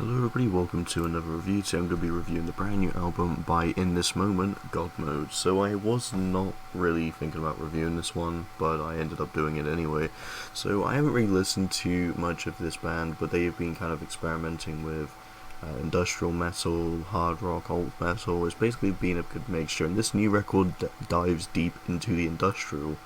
Hello everybody, welcome to another review. Today I'm going to be reviewing the brand new album by, in this moment, Godmode. So I was not really thinking about reviewing this one, but I ended up doing it anyway. So I haven't really listened to much of this band, but they've been kind of experimenting with industrial metal, hard rock, alt metal. It's basically been a good mixture, and this new record dives deep into the industrial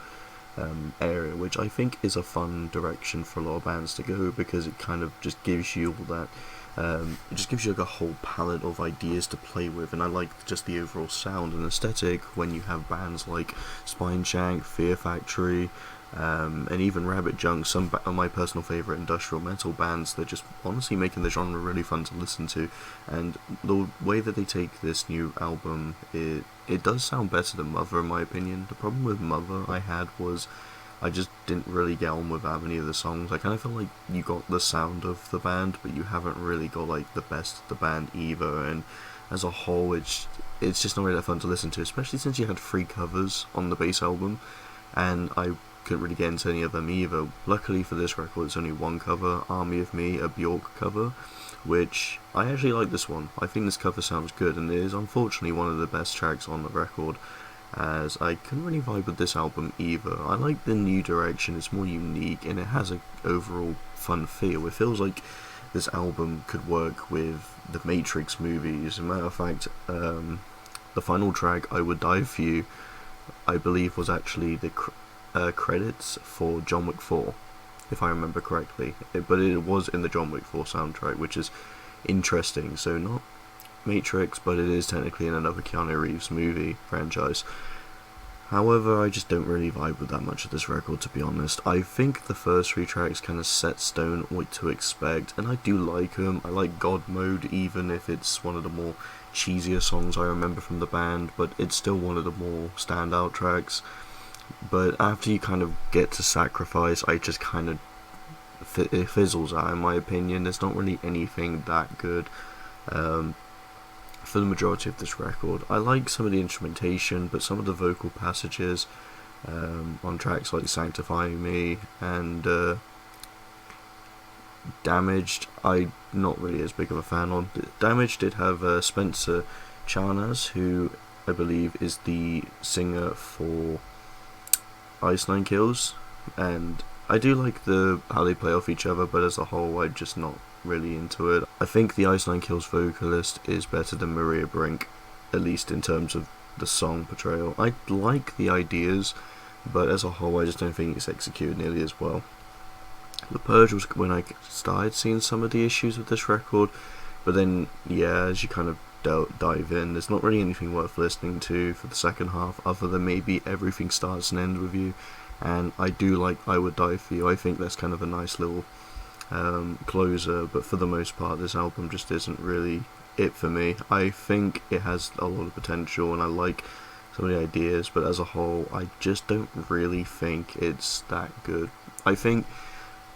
area, which I think is a fun direction for a lot of bands to go, because it kind of just gives you all that it just gives you like a whole palette of ideas to play with, and I like just the overall sound and aesthetic when you have bands like Spineshank, Fear Factory, and even Rabbit Junk, some of my personal favourite industrial metal bands. They're just honestly making the genre really fun to listen to, and the way that they take this new album, it does sound better than Mother in my opinion. The problem with Mother I had was I just didn't really get on with that many of the songs. I kind of feel like you got the sound of the band, but you haven't really got like the best of the band either, and as a whole it's just not really that fun to listen to, especially since you had 3 covers on the base album, and I couldn't really get into any of them either. Luckily for this record it's only one cover, Army of Me, a Bjork cover, which I actually like this one. I think this cover sounds good, and it is unfortunately one of the best tracks on the record, as I couldn't really vibe with this album either. I like the new direction, it's more unique, and it has an overall fun feel. It feels like this album could work with the Matrix movies. As a matter of fact, the final track, I Would Die For You, I believe was actually the credits for John Wick 4, if I remember correctly. But it was in the John Wick 4 soundtrack, which is interesting. So not Matrix, but it is technically in another Keanu Reeves movie franchise. However, I just don't really vibe with that much of this record, to be honest. I think the first 3 tracks kind of set stone what to expect, and I do like them. I like Godmode, even if it's one of the more cheesier songs I remember from the band, but it's still one of the more standout tracks. But after you kind of get to Sacrifice, I just kind of it fizzles out, in my opinion. There's not really anything that good for the majority of this record. I like some of the instrumentation, but some of the vocal passages on tracks like Sanctify Me and Damaged, I'm not really as big of a fan on. Damaged did have Spencer Charnas, who I believe is the singer for Ice Nine Kills, and I do like how they play off each other, but as a whole I'm just not really into it. I think the Ice Nine Kills vocalist is better than Maria Brink, at least in terms of the song portrayal. I like the ideas, but as a whole I just don't think it's executed nearly as well. The Purge was when I started seeing some of the issues with this record, but then yeah, as you kind of dive in, there's not really anything worth listening to for the second half, other than maybe Everything Starts and Ends With You, and I do like I Would Die For You. I think that's kind of a nice little closer, but for the most part this album just isn't really it for me. I think it has a lot of potential and I like some of the ideas, but as a whole I just don't really think it's that good. I think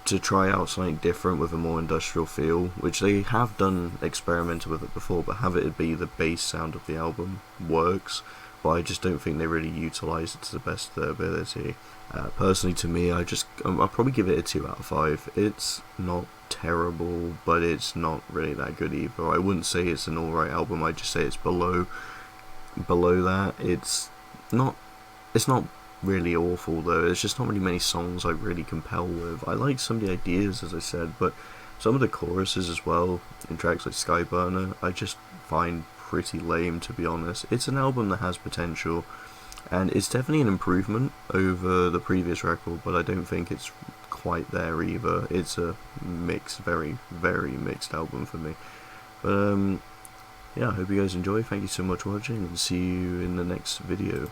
to try out something different with a more industrial feel, which they have done, experimented with it before, but have it be the bass sound of the album works, but I just don't think they really utilise it to the best of their ability. Personally, to me, I'll probably give it a 2 out of 5. It's not terrible, but it's not really that good either. I wouldn't say it's an alright album, I'd just say it's below that. It's not really awful though. There's just not really many songs I really compel with. I like some of the ideas, as I said, but some of the choruses as well in tracks like Skyburner I just find pretty lame, to be honest. It's an album that has potential, and it's definitely an improvement over the previous record, but I don't think it's quite there either. It's a mixed, very, very mixed album for me. But yeah, I hope you guys enjoy. Thank you so much for watching, and see you in the next video.